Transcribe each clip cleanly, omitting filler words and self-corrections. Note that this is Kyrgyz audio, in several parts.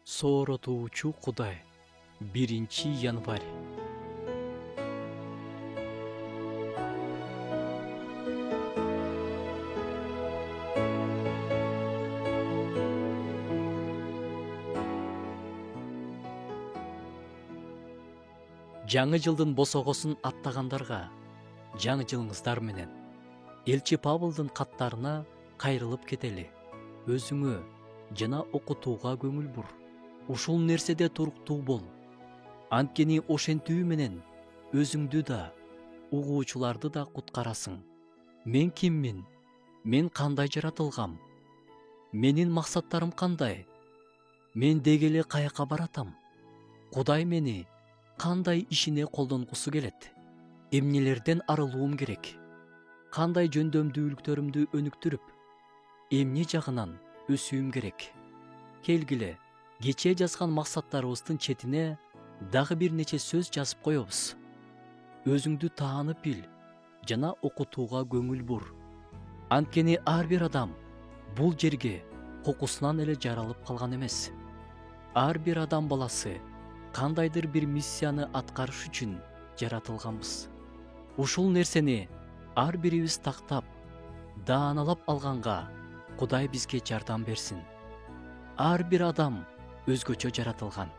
Сооротуучу Кудай. 1-январь. Жаңы жылдын босогосун аттагандарга жаңы жылыңыздар менен. Элчи Павылдын каттарына кайрылып кетели. Өзүңө жана окутууга көңүл бур. Ушул нерседе туруктуу бол. Анткени ошентүү менен өзүңдү да, угуучуларды да куткарасың. Мен киммин? Мен кандай жаратылгам? Менин максаттарым кандай? Мен дегеле каяка баратам? Кудай мени кандай ишине колдонгусу келет? Эмнелерден арылуум керек? Кандай жөндөмдүүлүктөрүмдү өнүктүрүп, эмне жагынан өсүүм керек? Келгиле, кечээ жазган максаттарыбыздын четине дагы бир нече сөз жазып коебуз. Өзүңдү таанып бил жана окутууга көңүл бур. Анткени ар бир адам бул жерге кокусунан эле жаралып калган эмес. Ар бир адам баласы кандайдыр бир миссияны аткарыш үчүн жаратылганбыз. Ушул нерсени ар бирибиз тактап, дааналап алганга Кудай бизге жардам берсин. Ар бир адам өзгөчө жаратылган.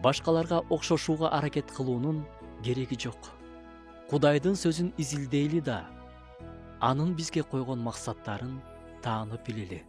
Башкаларга окшошууга аракет кылуунун кереги жок. Кудайдын сөзүн изилдейли да, анын бизге койгон максаттарын таанып билели.